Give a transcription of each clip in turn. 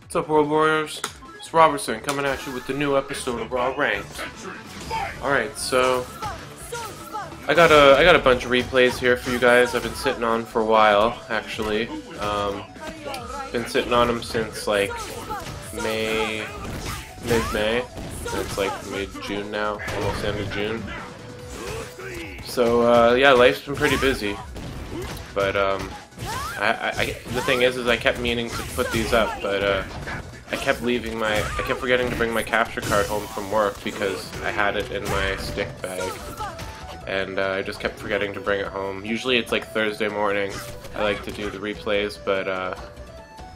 What's up, World Warriors? It's Robertson coming at you with the new episode of Raw Ranked. Alright, so I got a bunch of replays here for you guys. I've been sitting on for a while, actually. Been sitting on them since like mid-May. It's like mid-June now, almost end of June. So yeah, life's been pretty busy. But the thing is I kept meaning to put these up, but I kept forgetting to bring my capture card home from work because I had it in my stick bag, and I just kept forgetting to bring it home. Usually it's like Thursday morning I like to do the replays, but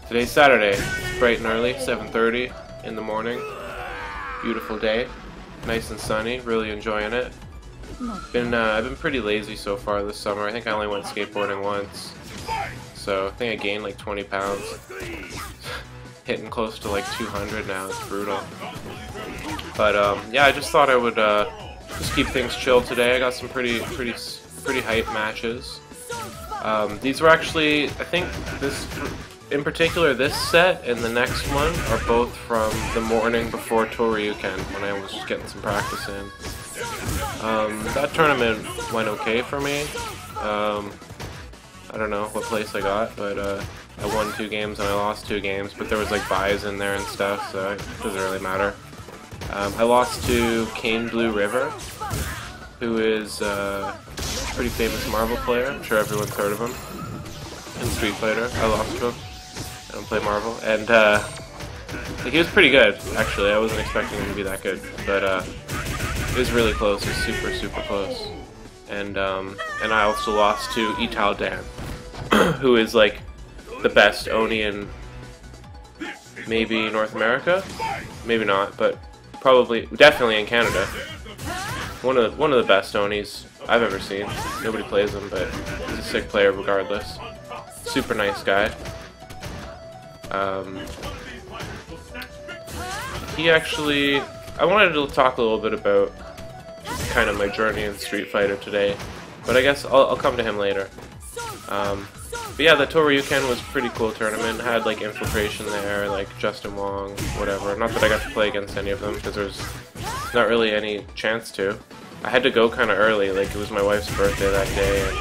today's Saturday. It's bright and early, 7:30 in the morning. Beautiful day, nice and sunny. Really enjoying it. I've been pretty lazy so far this summer. I think I only went skateboarding once, so I think I gained like 20 pounds. Hitting close to like 200 now. It's brutal. But yeah, I just thought I would just keep things chill today. I got some pretty hype matches. These were actually, I think this in particular, this set and the next one are both from the morning before Toryuken when I was just getting some practice in. That tournament went okay for me. I don't know what place I got, but I won 2 games and I lost 2 games, but there was like buys in there and stuff, so it doesn't really matter. I lost to Cane Blue River, who is a pretty famous Marvel player. I'm sure everyone's heard of him. In Street Fighter, I lost to him. I don't play Marvel, and he was pretty good, actually. I wasn't expecting him to be that good, but it was really close. It was super close. And I also lost to Ital Dan, who is like the best Oni in maybe North America, maybe not, but definitely in Canada. One of the best Onis I've ever seen. Nobody plays him, but he's a sick player regardless. Super nice guy. I wanted to talk a little bit about kind of my journey in Street Fighter today, but I guess I'll come to him later. But yeah, the Toryuken was a pretty cool tournament. It had like Infiltration there, like Justin Wong, whatever. Not that I got to play against any of them because there's not really any chance to. I had to go kind of early, like it was my wife's birthday that day, and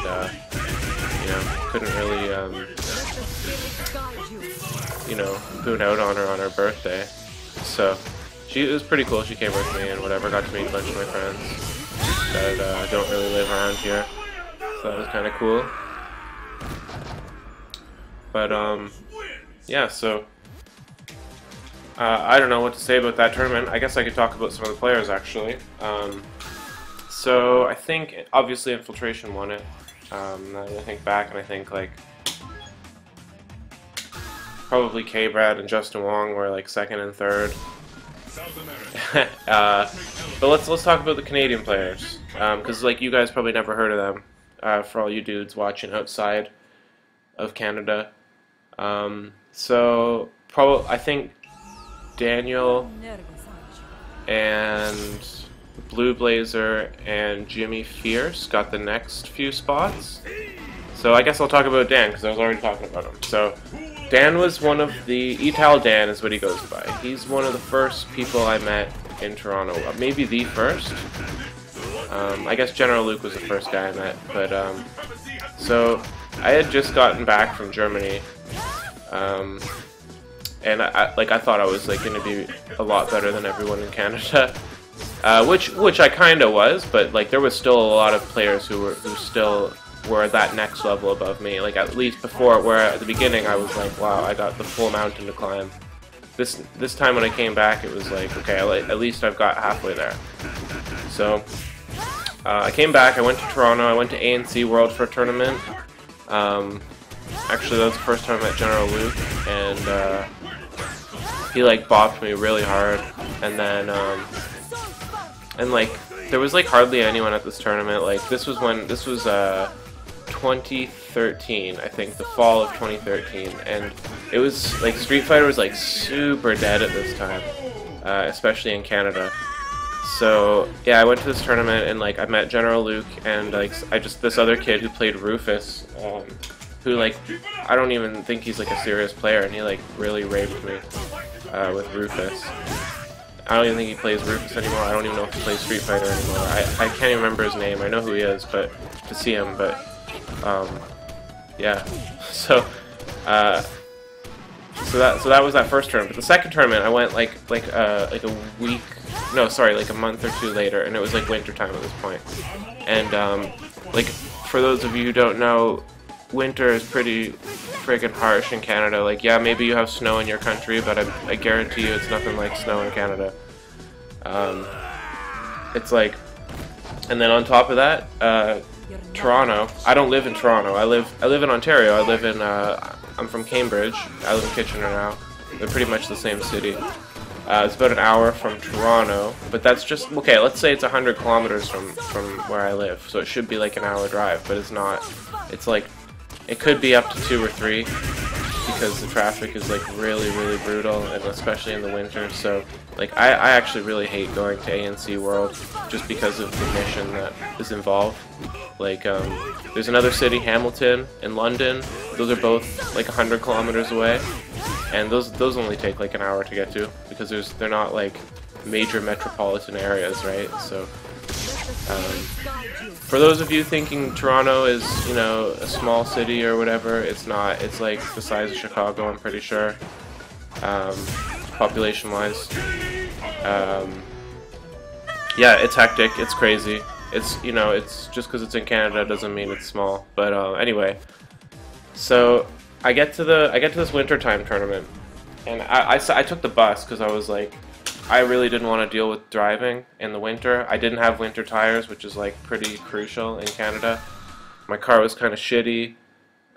you know, couldn't really you know, boon out on her birthday. So it was pretty cool. She came with me and whatever. Got to meet a bunch of my friends that don't really live around here, so that was kind of cool. But yeah, so I don't know what to say about that tournament. I guess I could talk about some of the players actually. So I think obviously Infiltration won it. I think back and I think like probably K-Brad and Justin Wong were like 2nd and 3rd. But let's talk about the Canadian players, because like you guys probably never heard of them. For all you dudes watching outside of Canada, so I think Daniel and Blue Blazer and Jimmy Fierce got the next few spots. So I guess I'll talk about Dan because I was already talking about him. So Dan was one of the Ital Dan is what he goes by. He's one of the first people I met in Toronto, maybe the first. I guess General Luke was the first guy I met, but so I had just gotten back from Germany, and I thought I was like going to be a lot better than everyone in Canada, which I kind of was, but like there was still a lot of players who still were that next level above me. Like at least before, where at the beginning I was like, wow, I got the full mountain to climb. This time when I came back, it was like, okay, at least I've got halfway there. So I came back. I went to Toronto. I went to ANC World for a tournament. Actually, that was the first time I met General Luke, and he like bopped me really hard. And then and like there was like hardly anyone at this tournament. Like this was 2013, I think, the fall of 2013, and it was like Street Fighter was like super dead at this time, especially in Canada. So yeah, I went to this tournament and like I met General Luke and like this other kid who played Rufus, who like I don't even think he's like a serious player, and he like really raped me with Rufus. I don't even think he plays Rufus anymore. I don't even know if he plays Street Fighter anymore. I can't even remember his name. I know who he is, but to see him, but yeah. So so that was that first tournament. But the second tournament, I went like a week, no, sorry, like a month or two later, and it was like winter time at this point. And like for those of you who don't know, winter is pretty friggin' harsh in Canada. Like, yeah, maybe you have snow in your country, but I guarantee you it's nothing like snow in Canada. It's like, and then on top of that, Toronto. I don't live in Toronto. I live in Ontario. I live in I'm from Cambridge. I live in Kitchener now. They're pretty much the same city. It's about an hour from Toronto, but that's just, okay, let's say it's 100 kilometers from where I live, so it should be like an hour drive, but it's not. It's like, it could be up to 2 or 3, because the traffic is like really brutal, and especially in the winter. So like I actually really hate going to ANC World just because of the mission that is involved. Like there's another city, Hamilton, and London. Those are both like 100 kilometers away, and those only take like an hour to get to, because they're not like major metropolitan areas, right? So for those of you thinking Toronto is, you know, a small city or whatever, it's not. It's like the size of Chicago, I'm pretty sure, population-wise. Yeah, it's hectic, it's crazy. It's, you know, it's just because it's in Canada doesn't mean it's small. But anyway, so I get to this wintertime tournament, and I took the bus because I was like, I really didn't want to deal with driving in the winter. I didn't have winter tires, which is like pretty crucial in Canada. My car was kind of shitty.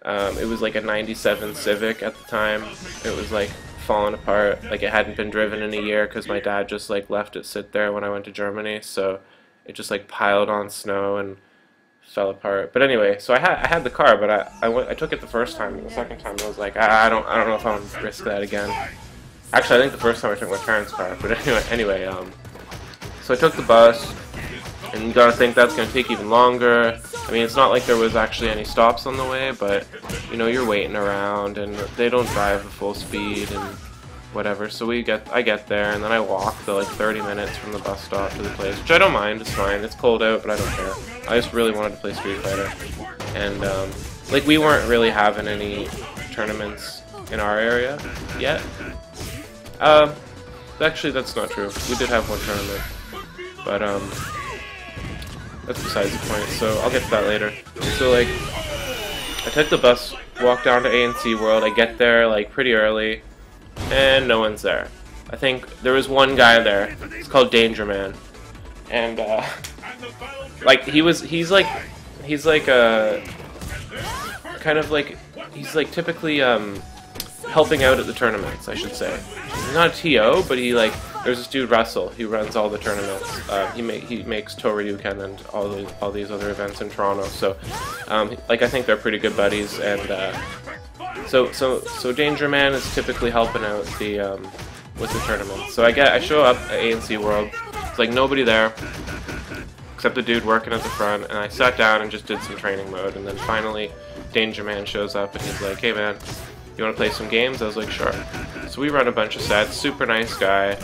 It was like a '97 Civic at the time. It was like falling apart. Like it hadn't been driven in a year because my dad just like left it sit there when I went to Germany. So it just like piled on snow and fell apart. But anyway, so I had the car, but I took it the first time, and the second time I was like, I don't know if I want to risk that again. Actually, I think the first time I took my parents' car, but anyway, so I took the bus, and you gotta think that's gonna take even longer. I mean, it's not like there was actually any stops on the way, but, you know, you're waiting around, and they don't drive at full speed, and whatever, so I get there, and then I walk the, like, 30 minutes from the bus stop to the place, which I don't mind, it's fine, it's cold out, but I don't care. I just really wanted to play Street Fighter, and, like, we weren't really having any tournaments in our area yet. Actually, that's not true. We did have one tournament, but, that's besides the point, so I'll get to that later. So, like, I took the bus, walked down to ANC World, I get there, like, pretty early, and no one's there. I think there was one guy there. It's called Danger Man, and, like, he's like typically, helping out at the tournaments, I should say. He's not a TO, but he, like, there's this dude Russell, he runs all the tournaments. He makes Toryuken and all these other events in Toronto. So, like, I think they're pretty good buddies, and so Danger Man is typically helping out the with the tournament. So I show up at ANC World. It's like nobody there except the dude working at the front, and I sat down and just did some training mode, and then finally Danger Man shows up and he's like, "Hey man, you want to play some games?" I was like, "Sure." So we run a bunch of sets. Super nice guy.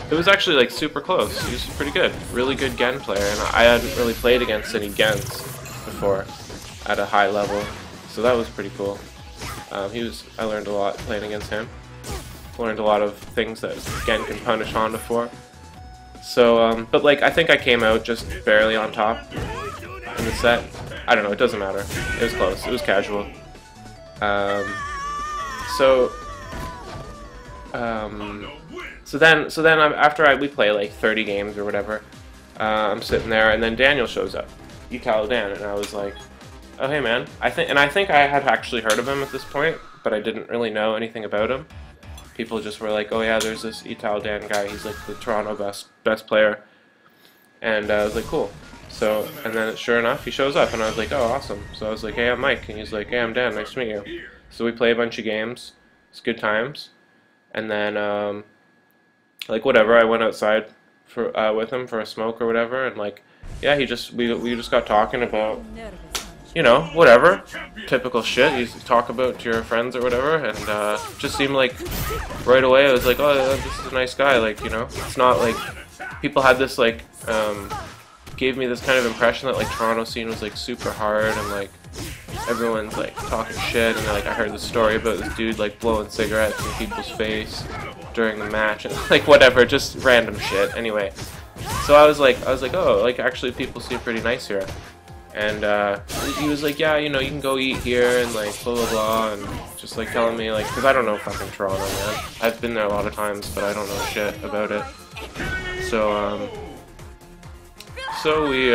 It was actually like super close. He was pretty good. Really good Gen player, and I hadn't really played against any Gens before at a high level. So that was pretty cool. I learned a lot playing against him. Learned a lot of things that Gen can punish Honda for. So, but like, I think I came out just barely on top in the set. I don't know, it doesn't matter. It was close, it was casual. So then after we play like 30 games or whatever, I'm sitting there, and then Daniel shows up, Italo Dan, and I was like, "Oh hey man," I think I had actually heard of him at this point, but I didn't really know anything about him. People just were like, "Oh yeah, there's this Italo Dan guy, he's like the Toronto best player," and I was like, "Cool." So, and then sure enough, he shows up, and I was like, "Oh, awesome." So I was like, "Hey, I'm Mike," and he's like, "Hey, I'm Dan, nice to meet you." So we play a bunch of games, it's good times, and then, like, whatever, I went outside with him for a smoke or whatever, and, like, yeah, we just got talking about, you know, whatever, typical shit you talk about to your friends or whatever, and just seemed like right away I was like, oh, this is a nice guy, like, you know, it's not like people had this like gave me this kind of impression that like Toronto scene was like super hard and like everyone's like talking shit, and like I heard the story about this dude like blowing cigarettes in people's face during the match and like whatever, just random shit. Anyway, so I was like, oh, like actually people seem pretty nice here. And he was like, yeah, you know, you can go eat here and like blah blah blah, and just like telling me like, because I don't know fucking Toronto, man. I've been there a lot of times, but I don't know shit about it. So we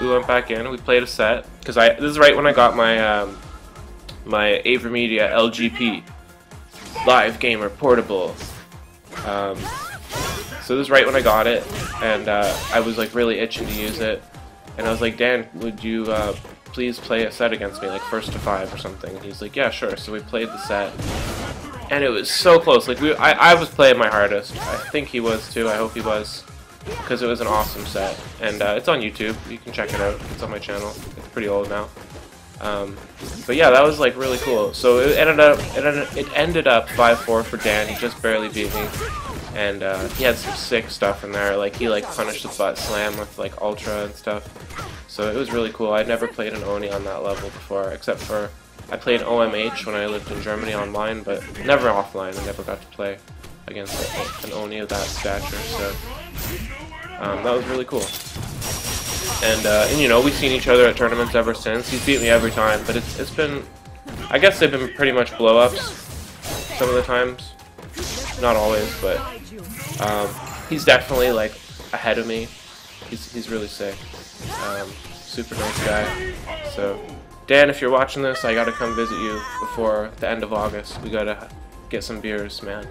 went back in and we played a set, because this is right when I got my my AverMedia LGP Live Gamer Portable. So this is right when I got it, and I was like really itching to use it, and I was like, Dan, would you please play a set against me, like 1st to 5 or something? And he's like, yeah, sure. So we played the set, and it was so close. Like I was playing my hardest. I think he was too. I hope he was, because it was an awesome set, and it's on YouTube. You can check it out. It's on my channel. It's pretty old now. But yeah, that was like really cool. So it ended up 5-4 for Dan. He just barely beat me, and he had some sick stuff in there. Like he like punished the butt slam with like ultra and stuff. So it was really cool. I'd never played an Oni on that level before, except for I played OMH when I lived in Germany online, but never offline. I never got to play against an Oni of that stature. So that was really cool. And you know, we've seen each other at tournaments ever since. He's beat me every time, but it's been, I guess they've been pretty much blow-ups some of the times. Not always, but he's definitely like ahead of me. He's really sick. Super nice guy. So Dan, if you're watching this, I gotta come visit you before the end of August. We gotta get some beers, man.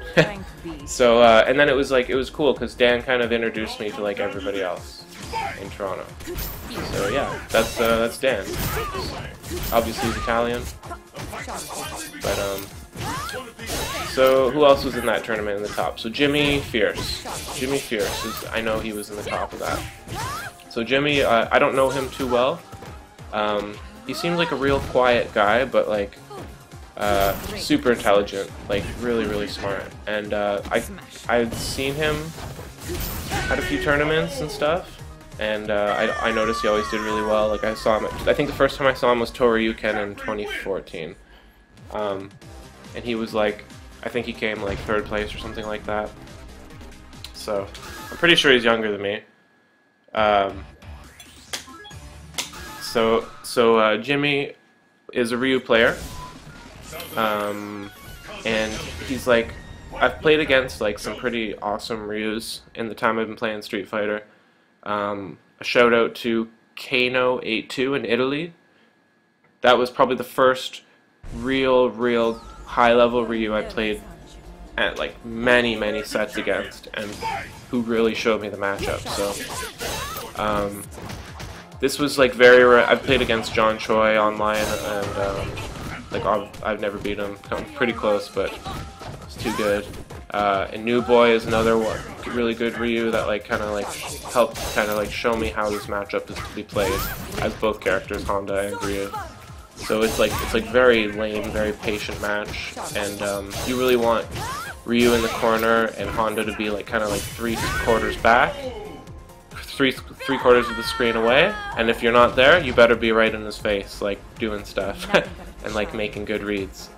So and then it was cool because Dan kind of introduced me to like everybody else in Toronto. So yeah, that's Dan. Obviously he's Italian, but so who else was in that tournament in the top? So Jimmy Fierce. Jimmy Fierce I know he was in the top of that. So Jimmy, I don't know him too well. He seems like a real quiet guy, but like super intelligent, like really, really smart. And I'd seen him at a few tournaments and stuff, and I noticed he always did really well. Like I saw him, I think the first time I saw him was Toryuken in 2014, and he was like, I think he came like 3rd place or something like that. So I'm pretty sure he's younger than me. So Jimmy is a Ryu player, and he's like, I've played against like some pretty awesome Ryus in the time I've been playing Street Fighter. A shout out to Kano82 in Italy. That was probably the first real high level Ryu I played at like many sets against, and who really showed me the matchup. So this was like very rare. I've played against John Choi online, and like I've never beat him. I'm pretty close, but it's too good. And New Boy is another one, really good Ryu that like kind of like helped kind of like show me how this matchup is to be played as both characters, Honda and Ryu. So it's like very lame, very patient match, and you really want Ryu in the corner and Honda to be like kind of like 3/4 back, three quarters of the screen away, and if you're not there, you better be right in his face, like doing stuff and like making good reads.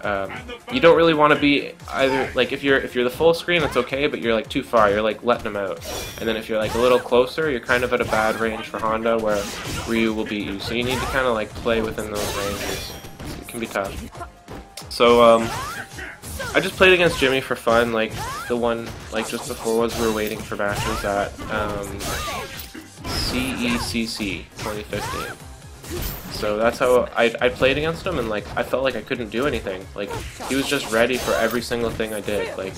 You don't really want to be either, like if you're the full screen, it's okay, but you're like too far, you're like letting him out. And then if you're like a little closer, you're kind of at a bad range for Honda where Ryu will beat you. So you need to kind of like play within those ranges. It can be tough. So I just played against Jimmy for fun, like the one like just before was we were waiting for matches at CECC 2015. So that's how I played against him, and like I felt like I couldn't do anything. Like he was just ready for every single thing I did. Like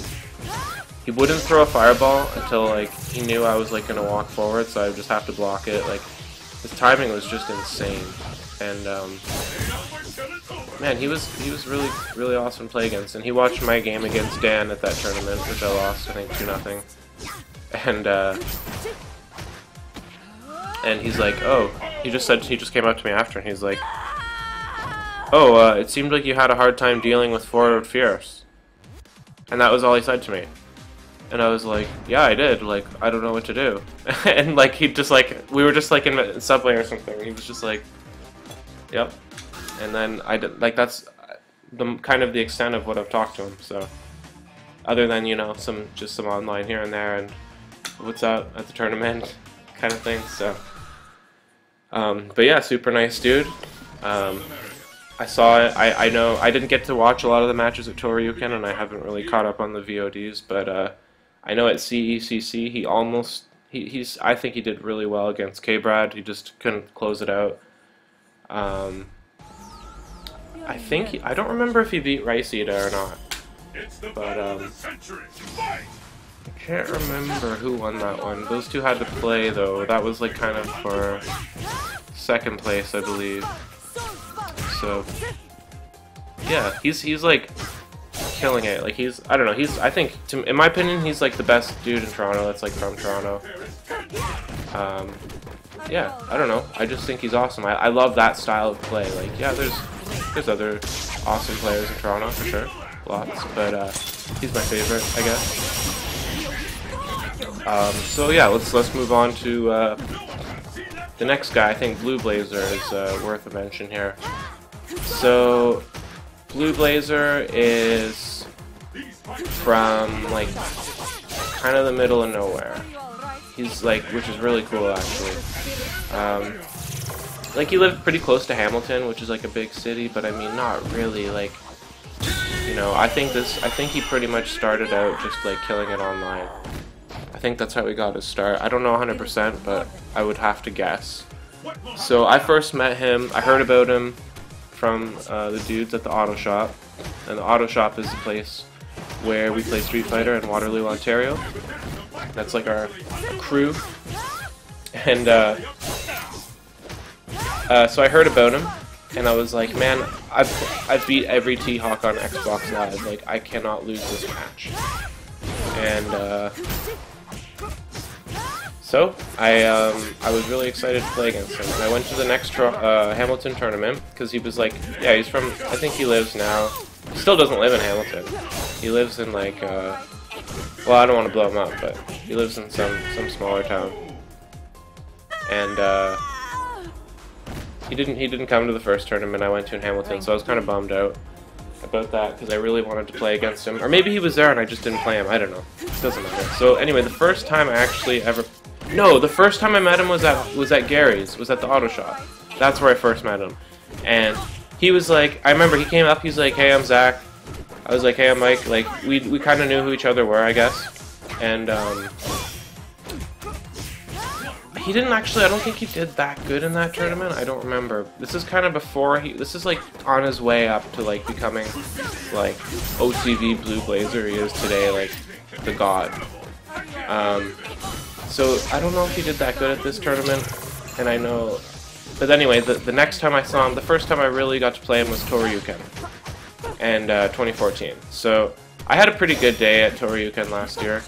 he wouldn't throw a fireball until like he knew I was like gonna walk forward, so I would just have to block it. Like his timing was just insane, and man, he was really awesome to play against. And he watched my game against Dan at that tournament, which I lost, I think 2-0. And And he's like, oh, he just came up to me after, and he's like, oh, it seemed like you had a hard time dealing with Forward Fierce. And that was all he said to me. And I was like, yeah, I did. Like, I don't know what to do. And like, he just like, we were just like in Subway or something. He was just like, yep. And then I did, like, that's the kind of the extent of what I've talked to him. So, other than, you know, just some online here and there and what's up at the tournament kind of thing. So, but yeah, super nice dude. I saw it. I know I didn't get to watch a lot of the matches at Toryuken, and I haven't really caught up on the VODs, but I know at CECC he's I think he did really well against K-Brad. He just couldn't close it out. I think I don't remember if he beat Raicida or not, but I can't remember who won that one. Those two had to play though. That was like kind of for second place, I believe. So yeah, he's like killing it. Like I don't know, I think in my opinion he's like the best dude in Toronto that's like from Toronto. Yeah, I don't know. I just think he's awesome. I love that style of play. Like yeah, there's other awesome players in Toronto for sure, lots, but he's my favorite, I guess. So yeah, let's move on to the next guy. I think Blue Blazer is worth a mention here. So, Blue Blazer is from, like, kind of the middle of nowhere. He's, like, which is really cool, actually. Like, he lived pretty close to Hamilton, which is, like, a big city, but, I mean, not really, like, you know, I think he pretty much started out just, like, killing it online. I think that's how he got his start. I don't know 100%, but I would have to guess. So, I first met him, I heard about him from the dudes at the auto shop, and the auto shop is the place where we play Street Fighter in Waterloo, Ontario. That's like our crew, and so I heard about him, and I was like, man, I've beat every T-Hawk on Xbox Live, like I cannot lose this match, and so I was really excited to play against him, and I went to the next Hamilton tournament because he was like, yeah, he's from, I think he lives now, he still doesn't live in Hamilton. He lives in like, well, I don't want to blow him up, but he lives in some smaller town, and he didn't come to the first tournament I went to in Hamilton, so I was kind of bummed out about that because I really wanted to play against him, or maybe he was there and I just didn't play him. I don't know. It doesn't matter. So anyway, the first time I actually the first time I met him was at Gary's, was at the auto shop. That's where I first met him. And he was like, I remember he came up, he's like, hey, I'm Zach. I was like, hey, I'm Mike. Like, we kind of knew who each other were, I guess. And, he didn't actually, I don't think he did that good in that tournament. I don't remember. This is kind of before this is like on his way up to like becoming like OCV Blue Blazer he is today, like the god. So I don't know if he did that good at this tournament, and I know, but anyway, the next time I saw him, the first time I really got to play him was Toryuken, and 2014. So I had a pretty good day at Toryuken last year.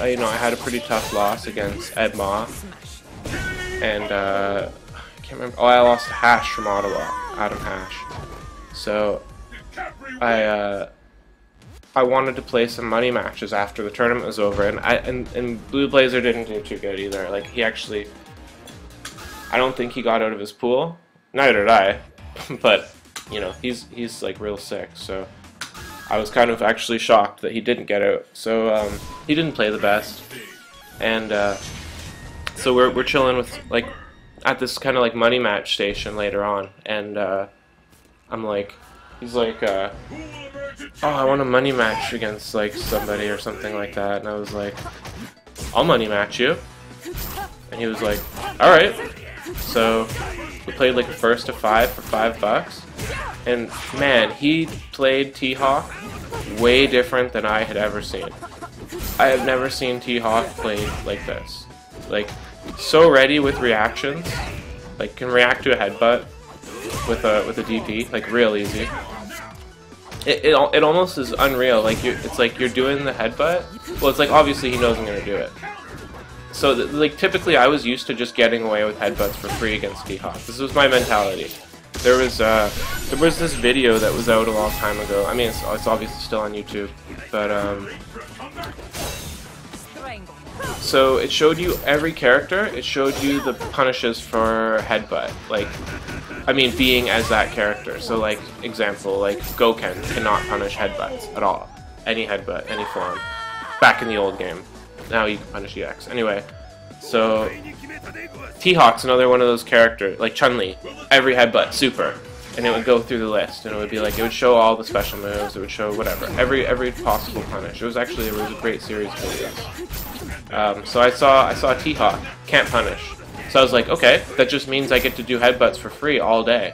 You know, I had a pretty tough loss against Ed Ma, and I can't remember. Oh, I lost to Hash from Ottawa, Adam Hash. So I wanted to play some money matches after the tournament was over, and Blue Blazer didn't do too good either. Like, he actually, I don't think he got out of his pool. Neither did I, but you know, he's like real sick. So I was kind of actually shocked that he didn't get out. So he didn't play the best, and so we're chilling with like at this kind of like money match station later on, and I'm like, he's like, oh, I want a money match against like somebody or something like that, and I was like, I'll money match you, and he was like, all right. So we played like a first to 5 for $5, and man, he played T-Hawk way different than I had ever seen. I have never seen T-Hawk played like this. Like, so ready with reactions, like can react to a headbutt with a DP, like real easy. It almost is unreal. Like it's like you're doing the headbutt. Well, it's like obviously he knows I'm gonna do it. So like typically I was used to just getting away with headbutts for free against T-Hawk. This was my mentality. There was this video that was out a long time ago. I mean, it's obviously still on YouTube, but so it showed you every character. It showed you the punishes for headbutt, like, I mean, being as that character. So like, example, like Goken cannot punish headbutts at all. Any headbutt, any form. Back in the old game. Now you can punish EX. Anyway, so T-Hawk's another one of those characters, like Chun-Li. Every headbutt, super. And it would go through the list, and it would be like, it would show all the special moves, it would show whatever. Every possible punish. It was a great series of videos. So I saw T-Hawk, can't punish. So I was like, okay, that just means I get to do headbutts for free all day.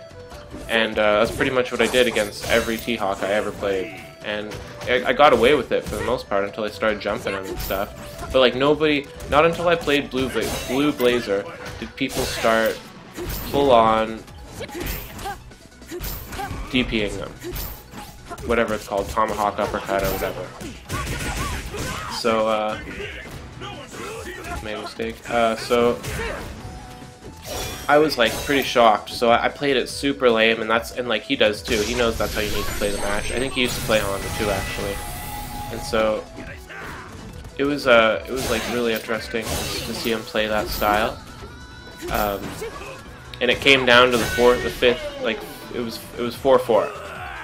And that's pretty much what I did against every T-Hawk I ever played. And I got away with it for the most part until I started jumping him and stuff. But like not until I played Blue Blazer did people start full on DPing them. Whatever it's called, tomahawk uppercut or whatever. So, made a mistake. So I was like pretty shocked. So I played it super lame, and like he does too. He knows that's how you need to play the match. I think he used to play Honda too, actually. And so it was like really interesting to see him play that style. And it came down to the fifth, like it was 4-4,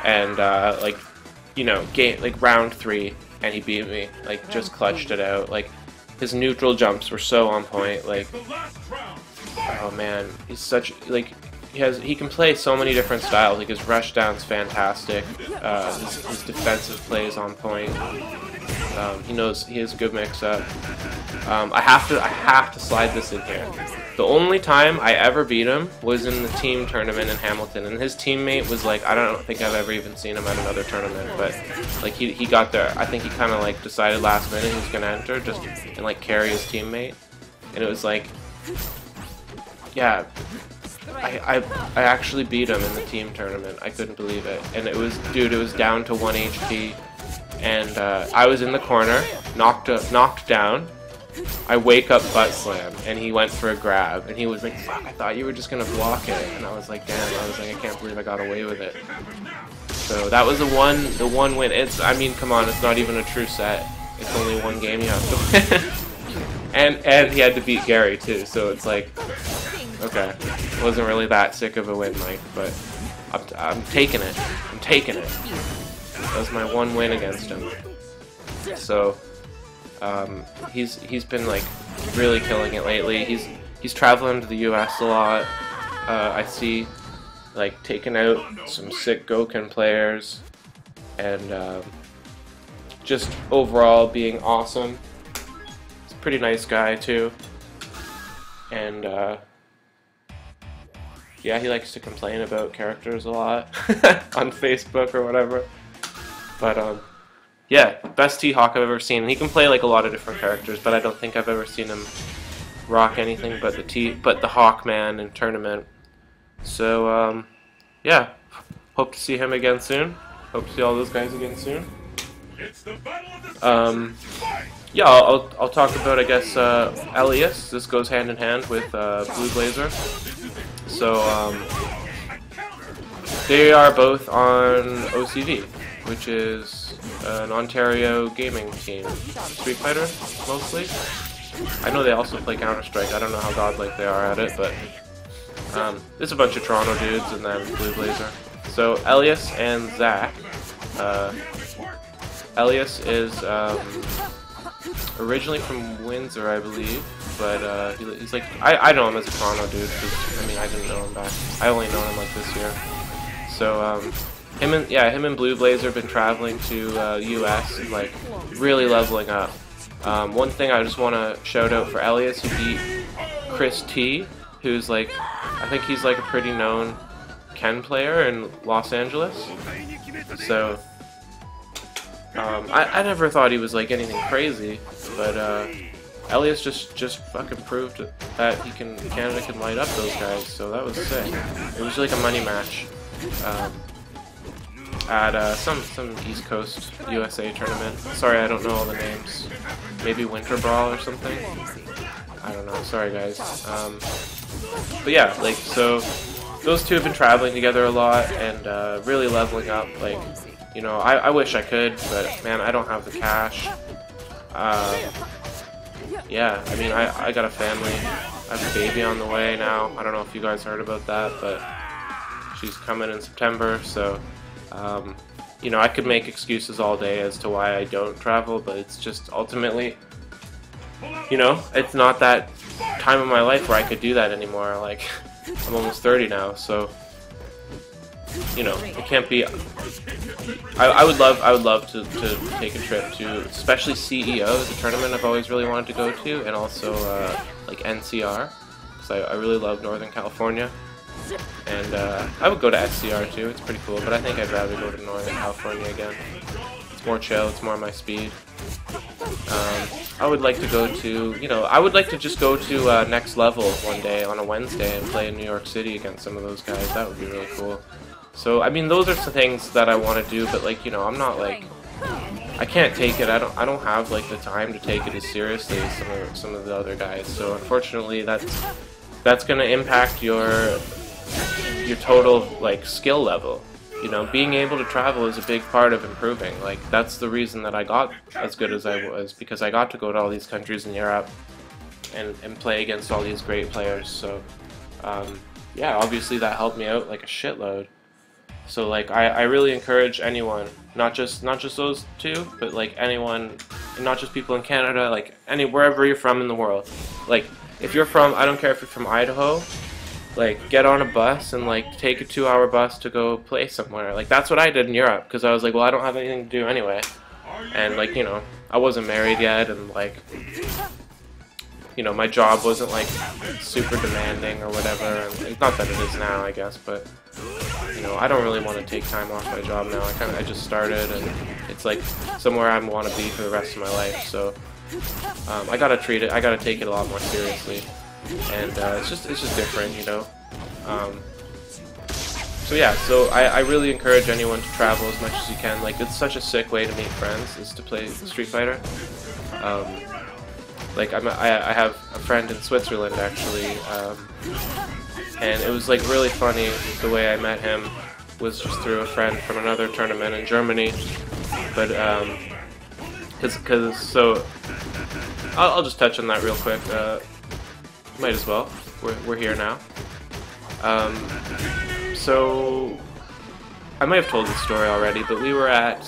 and like, you know, like round 3, and he beat me. Like just clutched it out. Like his neutral jumps were so on point. Like, oh man, he's such, like, he can play so many different styles. Like his rush down's fantastic. His defensive play is on point. He has a good mix-up. I have to slide this in here. The only time I ever beat him was in the team tournament in Hamilton, and his teammate was like, I don't think I've ever even seen him at another tournament, but like he got there. I think he kind of like decided last minute he was gonna enter just and like carry his teammate, and it was like, yeah, I actually beat him in the team tournament. I couldn't believe it, and it was down to 1 HP. And I was in the corner, knocked down. I wake up butt slam, and he went for a grab, and he was like, "Fuck! I thought you were just gonna block it." And I was like, "Damn!" I was like, "I can't believe I got away with it." So that was the one win. I mean, come on, it's not even a true set. It's only one game you have to win. and he had to beat Gary too. So it's like, okay, it wasn't really that sick of a win, Mike, but I'm taking it. I'm taking it. That was my one win against him. So he's been like really killing it lately. He's traveling to the US a lot. I see like taking out some sick Goken players, and just overall being awesome. He's a pretty nice guy too. And yeah, he likes to complain about characters a lot on Facebook or whatever. But yeah, best T-Hawk I've ever seen. And he can play like a lot of different characters, but I don't think I've ever seen him rock anything but the Hawkman in tournament. So yeah, hope to see him again soon. Hope to see all those guys again soon. Yeah, I'll talk about, I guess, Elias. This goes hand in hand with Blue Blazer. So they are both on OCV, which is an Ontario gaming team. Street Fighter, mostly. I know they also play Counter-Strike. I don't know how godlike they are at it, but there's a bunch of Toronto dudes and then Blue Blazer. So Elias and Zach. Elias is originally from Windsor, I believe, but he's like, I know him as a Toronto dude, because, I mean, I didn't know him back. I only know him like this year. So him and Blue Blazer have been traveling to US and like really leveling up. One thing I just want to shout out for Elias, he beat Chris T, who's like, I think he's like a pretty known Ken player in Los Angeles. So I never thought he was like anything crazy, but Elias just fucking proved that Canada can light up those guys. So that was sick. It was like a money match at some East Coast USA tournament. Sorry, I don't know all the names. Maybe Winter Brawl or something. I don't know. Sorry, guys. But yeah, like, so those two have been traveling together a lot and really leveling up. Like, you know, I wish I could, but man, I don't have the cash. Yeah, I mean, I got a family. I have a baby on the way now. I don't know if you guys heard about that, but she's coming in September, so you know, I could make excuses all day as to why I don't travel, but it's just ultimately, you know, it's not that time of my life where I could do that anymore. Like, I'm almost 30 now, so you know, it can't be. I would love to take a trip to, especially CEO is a tournament I've always really wanted to go to, and also like NCR, because I really love Northern California. And I would go to SCR too, it's pretty cool, but I think I'd rather go to Northern California again. It's more chill, it's more my speed. I would like to go to, you know, I would like to just go to Next Level one day on a Wednesday and play in New York City against some of those guys. That would be really cool. So, I mean, those are some things that I want to do, but like, you know, I'm not like, I can't take it. I don't have like the time to take it as seriously as some of the other guys. So, unfortunately, that's going to impact your total like skill level. You know, being able to travel is a big part of improving. Like, that's the reason that I got as good as I was, because I got to go to all these countries in Europe and play against all these great players. So, yeah, obviously that helped me out like a shitload. So, like, I really encourage anyone, not just those two, but like anyone, not just people in Canada, like wherever you're from in the world. Like, if you're from, I don't care if you're from Idaho, like, get on a bus and like take a 2-hour bus to go play somewhere. Like, that's what I did in Europe, because I was like, well, I don't have anything to do anyway, and like, you know, I wasn't married yet, and like, you know, my job wasn't like super demanding or whatever. And not that it is now, I guess, but you know, I don't really want to take time off my job now. I just started, and it's like somewhere I want to be for the rest of my life. So I gotta treat it. I gotta take it a lot more seriously, and it's just different, you know. So yeah, so I really encourage anyone to travel as much as you can. Like, it's such a sick way to meet friends, is to play Street Fighter. Like, I have a friend in Switzerland, actually, and it was like really funny. The way I met him was just through a friend from another tournament in Germany. But so I'll just touch on that real quick. Might as well. We're here now. So I might have told this story already, but we were at,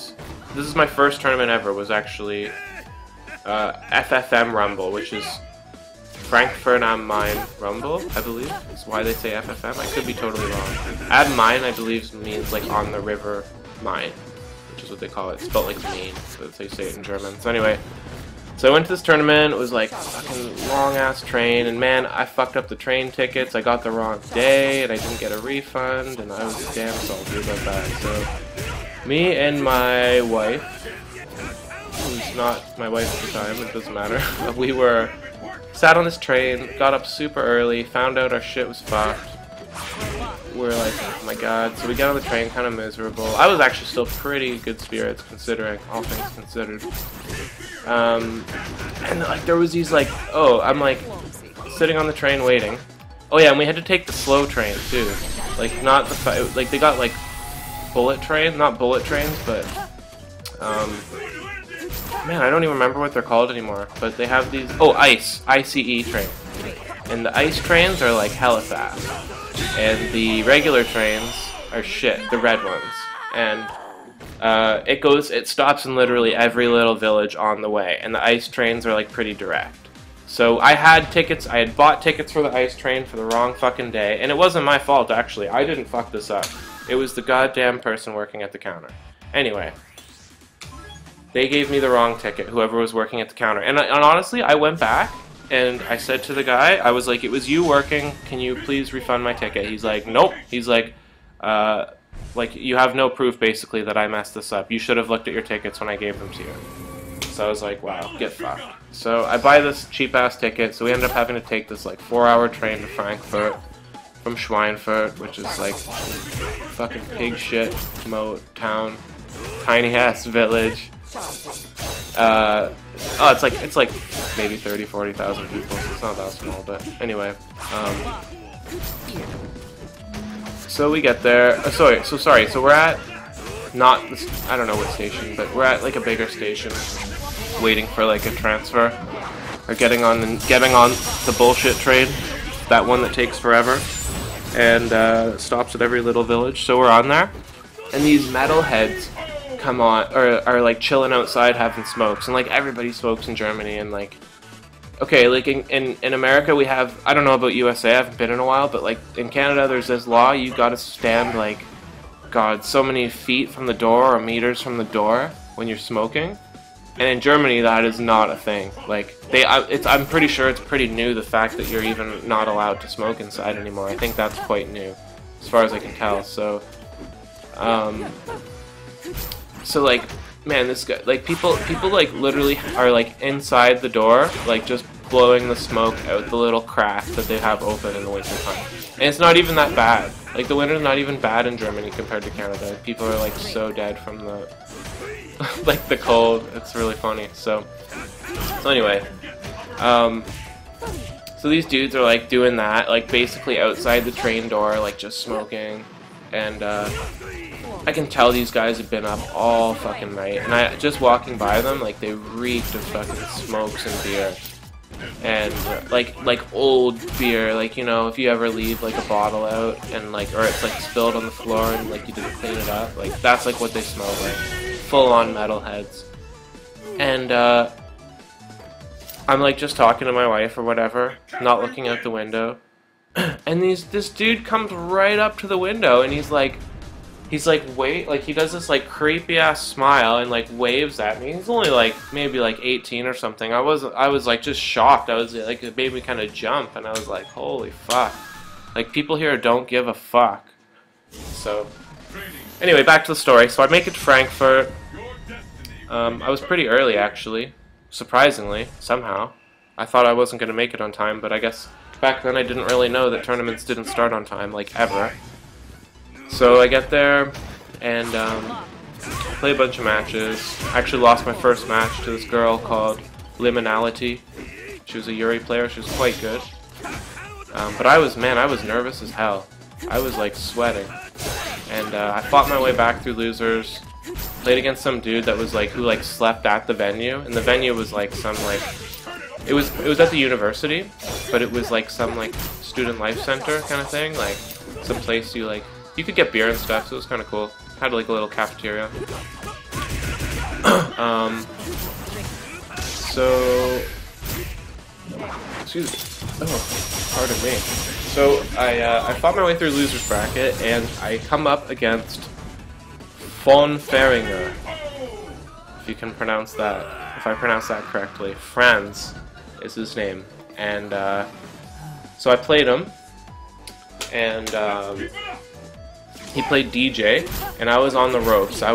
this is my first tournament ever, was actually FFM Rumble, which is Frankfurt am Main Rumble, I believe, is why they say FFM. I could be totally wrong. Am Main, I believe, means like on the river Main, which is what they call it. It's spelled like Main, so that's how you say it in German. So anyway, so I went to this tournament. It was like a fucking long-ass train, and man, I fucked up the train tickets. I got the wrong day, and I didn't get a refund, and I was damn salty about that. So me and my wife, who's not my wife at the time, it doesn't matter, we were sat on this train, got up super early, found out our shit was fucked. We're like, oh my god. So we get on the train, kind of miserable. I was actually still pretty good spirits, considering, all things considered. And like, there was these like, oh, I'm like sitting on the train waiting. Oh yeah, and we had to take the slow train too. Like, not the, like, they got like bullet train, not bullet trains, but man, I don't even remember what they're called anymore, but they have these, oh, ICE train. And the ICE trains are like hella fast. And the regular trains are shit, the red ones. And it stops in literally every little village on the way. And the ICE trains are like pretty direct. So I had bought tickets for the ICE train for the wrong fucking day. And it wasn't my fault, actually. I didn't fuck this up. It was the goddamn person working at the counter. Anyway. They gave me the wrong ticket, whoever was working at the counter. And honestly, I went back, and I said to the guy, I was like, it was you working, can you please refund my ticket? He's like, nope. He's like, you have no proof, basically, that I messed this up. You should have looked at your tickets when I gave them to you. So I was like, wow, get fucked. So I buy this cheap-ass ticket, so we ended up having to take this, like, 4-hour train to Frankfurt from Schweinfurt, which is, like, fucking pig shit town, tiny-ass village. Oh, it's like maybe 40,000 people, so it's not that small, but anyway. So we get there. Sorry. So we're at not I don't know what station, but we're at like a bigger station, waiting for like a transfer or getting on the bullshit train, that one that takes forever and stops at every little village. So we're on there, and these metalheads come on, or are like chilling outside having smokes, and like everybody smokes in Germany, and like, okay, like in America we have, I don't know about USA, I haven't been in a while, but like in Canada there's this law, you gotta stand like, God, so many feet from the door or meters from the door when you're smoking, and in Germany that is not a thing. Like I'm pretty sure it's pretty new, the fact that you're even not allowed to smoke inside anymore. I think that's quite new, as far as I can tell. So like, man, this guy, like, people like literally are like inside the door, like just blowing the smoke out the little crack that they have open in the wintertime. And it's not even that bad. Like, the winter's not even bad in Germany compared to Canada. People are like so dead from the like the cold. It's really funny. So anyway, so these dudes are like doing that, like basically outside the train door, like just smoking, and I can tell these guys have been up all fucking night, and I just walking by them, like they reeked of fucking smokes and beer, and like old beer, like, you know, if you ever leave like a bottle out and like, or it's like spilled on the floor and like you didn't clean it up, like that's like what they smell like, full on metalheads. And I'm like just talking to my wife or whatever, not looking out the window, and this dude comes right up to the window, and he's like wait, like he does this like creepy ass smile and like waves at me. He's only like maybe like 18 or something. I was like just shocked. I was like, it made me kind of jump, and I was like, holy fuck, like people here don't give a fuck. So anyway, back to the story. So I make it to Frankfurt. I was pretty early, actually, surprisingly, somehow. I thought I wasn't gonna make it on time, but I guess back then I didn't really know that tournaments didn't start on time, like ever. So I get there and play a bunch of matches. I actually lost my first match to this girl called Liminality. She was a Yuri player. She was quite good. But I was nervous as hell. I was like sweating. And I fought my way back through losers. Played against some dude that was like, who like slept at the venue. And the venue was like some like, it was at the university, but it was like some like student life center kind of thing. Like some place you could get beer and stuff, so it was kind of cool. Had like a little cafeteria. So, excuse me. Oh, pardon me. So I fought my way through losers bracket, and I come up against Von Feringer, if you can pronounce that. If I pronounce that correctly, Franz is his name, and so I played him, and he played DJ, and I was on the ropes. I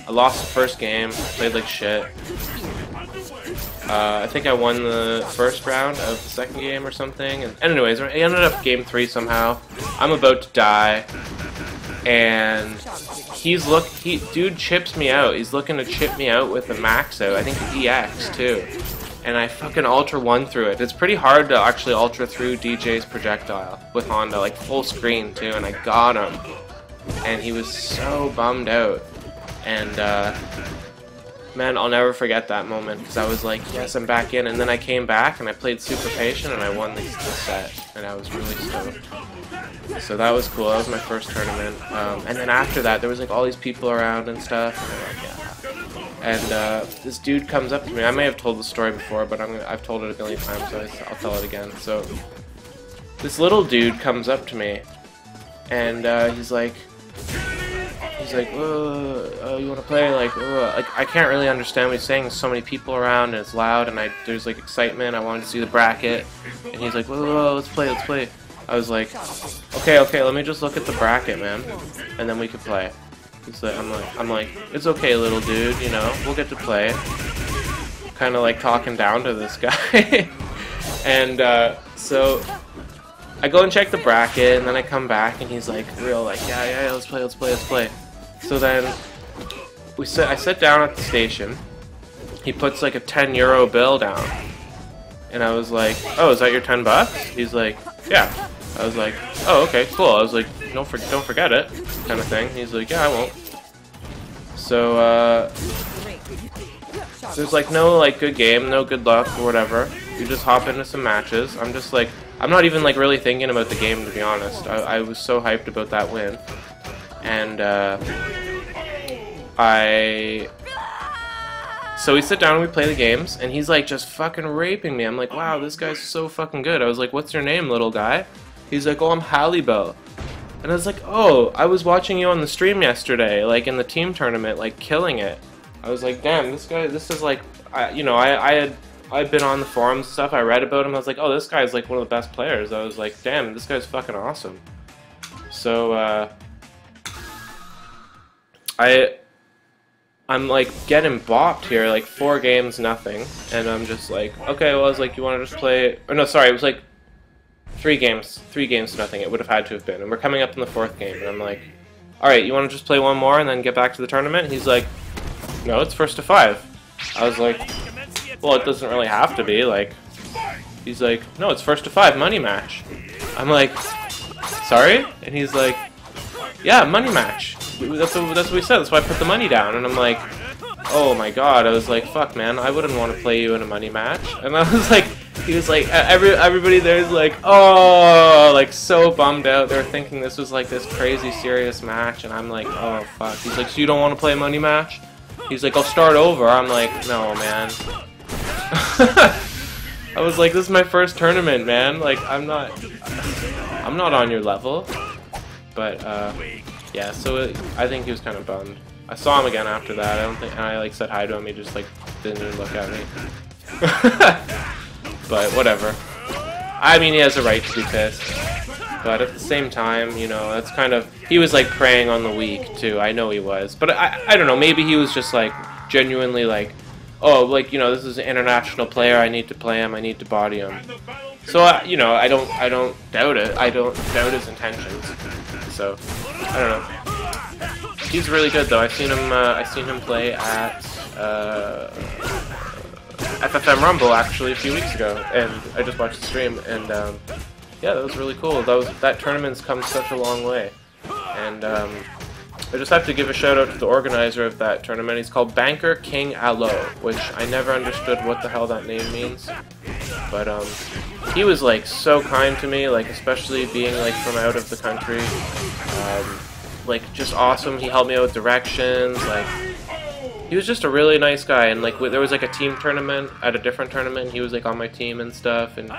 lost the first game, played like shit. I think I won the first round of the second game or something. And anyways, I ended up game 3 somehow. I'm about to die, and dude chips me out. He's looking to chip me out with a max out. I think the EX too. And I fucking Ultra 1 through it. It's pretty hard to actually Ultra through DJ's projectile with Honda, like full screen too, and I got him. And he was so bummed out. And man, I'll never forget that moment, because I was like, yes, I'm back in. And then I came back and I played super patient and I won the set, and I was really stoked. So that was cool. That was my first tournament. And then after that, there was like all these people around and stuff, and I'm like, yeah. And this dude comes up to me. I may have told the story before, but I've told it a million times, so I'll tell it again. So this little dude comes up to me, and he's like, you want to play? Like, I can't really understand what he's saying. There's so many people around, and it's loud, and there's like excitement. I wanted to see the bracket, and he's like, whoa, let's play. I was like, okay, let me just look at the bracket, man, and then we can play. I'm like, it's okay, little dude, you know, we'll get to play. Kind of like talking down to this guy. And so I go and check the bracket, and then I come back, and he's like, yeah, let's play. So then I sit down at the station, he puts like a 10 euro bill down. And I was like, oh, is that your 10 bucks? He's like, yeah. I was like, oh, okay, cool. I was like, don't forget it, kind of thing. He's like, yeah, I won't. So, there's like no like good game, no good luck or whatever. You just hop into some matches. I'm just like, I'm not even like really thinking about the game, to be honest. I was so hyped about that win. And, so we sit down and we play the games, and he's like just fucking raping me. I'm like, wow, this guy's so fucking good. I was like, what's your name, little guy? He's like, oh, I'm Halibo. And I was like, oh, I was watching you on the stream yesterday, like in the team tournament, like killing it. I was like, damn, this guy, this is like, you know, I'd been on the forums and stuff, I read about him, I was like, oh, this guy's like one of the best players. I was like, damn, this guy's fucking awesome. So, I'm like getting bopped here, like 4 games, nothing, and I'm just like, okay, well, I was like, you want to just play, or no, sorry, it was like 3 games to nothing, it would have had to have been, and we're coming up in the 4th game, and I'm like, alright, you want to just play 1 more and then get back to the tournament? He's like, no, it's first to 5. I was like, well, it doesn't really have to be, like, he's like, no, it's first to 5, money match. I'm like, sorry? And he's like, yeah, money match. That's what we said. That's why I put the money down. And I'm like, oh my god. I was like, fuck, man. I wouldn't want to play you in a money match. And I was like, he was like, everybody there's like, oh, like so bummed out. They were thinking this was like this crazy serious match. And I'm like, oh fuck. He's like, so you don't want to play a money match? He's like, I'll start over. I'm like, no, man. I was like, this is my first tournament, man. Like, I'm not on your level. But, yeah, so I think he was kind of bummed. I saw him again after that. I don't think, and I like said hi to him. He just like didn't even look at me. But whatever. I mean, he has a right to be pissed. But at the same time, you know, that's kind of, he was like preying on the weak too. I know he was, but I don't know. Maybe he was just like genuinely like, oh, like, you know, this is an international player. I need to play him. I need to body him. So you know, I don't doubt it. I don't doubt his intentions. So I don't know. He's really good though. I've seen him play at FFM Rumble actually a few weeks ago, and I just watched the stream, and yeah, that was really cool. That tournament's come such a long way, and I just have to give a shout out to the organizer of that tournament. He's called Banker King Allo, which I never understood what the hell that name means, but he was like so kind to me, like especially being like from out of the country, like just awesome. He helped me out with directions, like he was just a really nice guy. And like there was like a team tournament at a different tournament, he was like on my team and stuff, and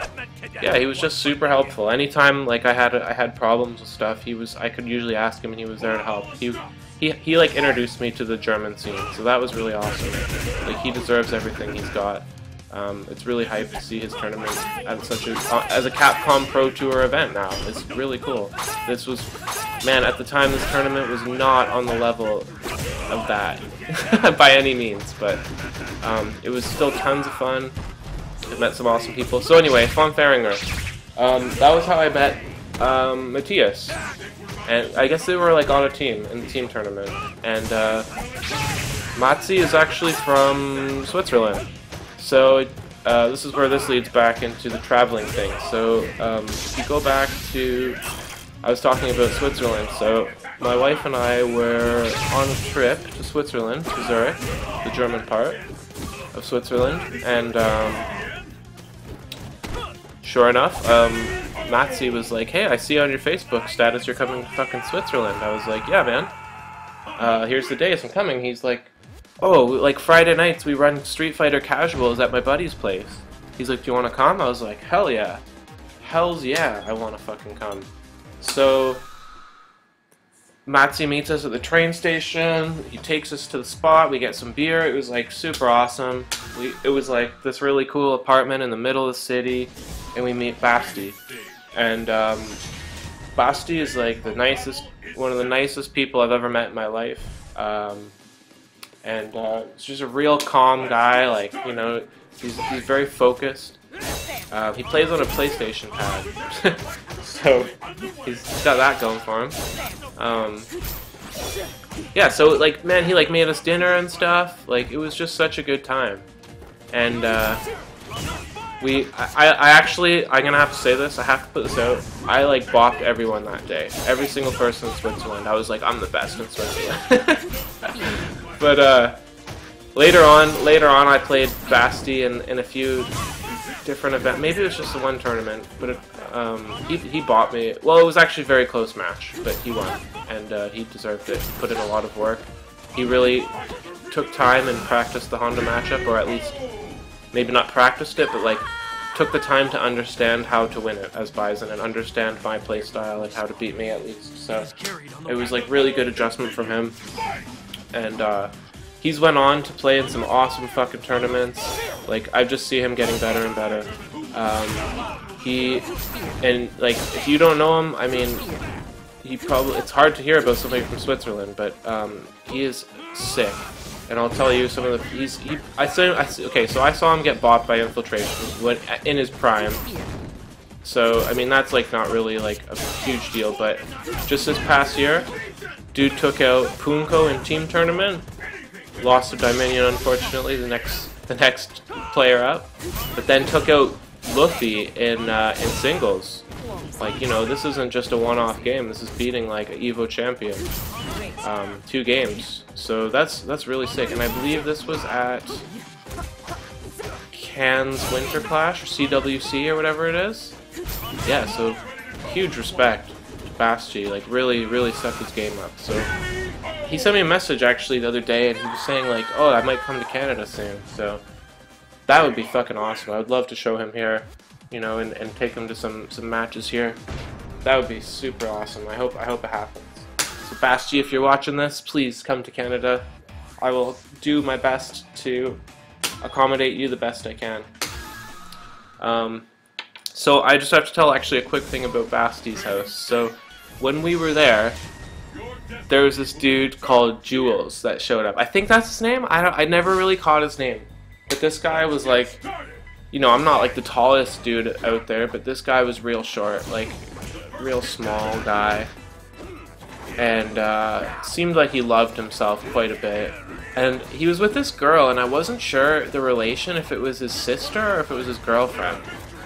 yeah, he was just super helpful. Anytime like I had problems with stuff, I could usually ask him and he was there to help. He like introduced me to the German scene, so that was really awesome. Like he deserves everything he's got. It's really hype to see his tournament at as a Capcom Pro Tour event now. It's really cool. This was, man, at the time this tournament was not on the level of that by any means, but it was still tons of fun. I met some awesome people. So anyway, Von Feringer. That was how I met Matthias. And I guess they were like on a team in the team tournament. And Matzi is actually from Switzerland. So this is where this leads back into the traveling thing. So if you go back to, I was talking about Switzerland. So my wife and I were on a trip to Switzerland, to Zurich, the German part of Switzerland, and sure enough, Matzi was like, hey, I see on your Facebook status you're coming to fucking Switzerland. I was like, yeah, man. Here's the days I'm coming. He's like, oh, like Friday nights we run Street Fighter casuals at my buddy's place. He's like, do you want to come? I was like, hell yeah. Hells yeah, I want to fucking come. So Matzi meets us at the train station. He takes us to the spot. We get some beer. It was like super awesome. It was like this really cool apartment in the middle of the city, and we meet Basti. And Basti is like one of the nicest people I've ever met in my life. And he's just a real calm guy. Like, you know, he's very focused. He plays on a PlayStation pad, so he's got that going for him. Yeah, so like, man, he like made us dinner and stuff. Like, it was just such a good time. and I'm gonna have to say this, I have to put this out, I like bopped everyone that day. Every single person in Switzerland. I was like, I'm the best in Switzerland. But later on I played Basti in a few different events. Maybe it was just the one tournament, but he bought me. Well, it was actually a very close match, but he won, and he deserved it. He put in a lot of work. He really took time and practiced the Honda matchup, or at least maybe not practiced it, but like took the time to understand how to win it as Bison and understand my playstyle and how to beat me at least. So it was like really good adjustment from him, and he's went on to play in some awesome fucking tournaments. Like I just see him getting better and better. Like if you don't know him, I mean, it's hard to hear about somebody from Switzerland, but he is sick. And I'll tell you some of the I saw him get bought by Infiltration in his prime. So I mean that's like not really like a huge deal, but just this past year, dude took out Punko in team tournament, lost to Dominion unfortunately, the next player up, but then took out Luffy in singles. Like, you know, this isn't just a one-off game. This is beating like an Evo champion. 2 games. So that's really sick. And I believe this was at Cannes Winter Clash or CWC or whatever it is. Yeah, so huge respect to Basti. Like really stepped his game up. So he sent me a message actually the other day, and he was saying like, oh, I might come to Canada soon. So that would be fucking awesome. I would love to show him here, you know, and take him to some matches here. That would be super awesome. I hope it happens. So Basti, if you're watching this, please come to Canada. I will do my best to accommodate you the best I can. So I just have to tell actually a quick thing about Basti's house. So when we were there was this dude called Jules that showed up. I think that's his name. I never really caught his name. But this guy was like, you know, I'm not like the tallest dude out there, but this guy was real short, like real small guy, and seemed like he loved himself quite a bit. And he was with this girl, and I wasn't sure the relation, if it was his sister or if it was his girlfriend.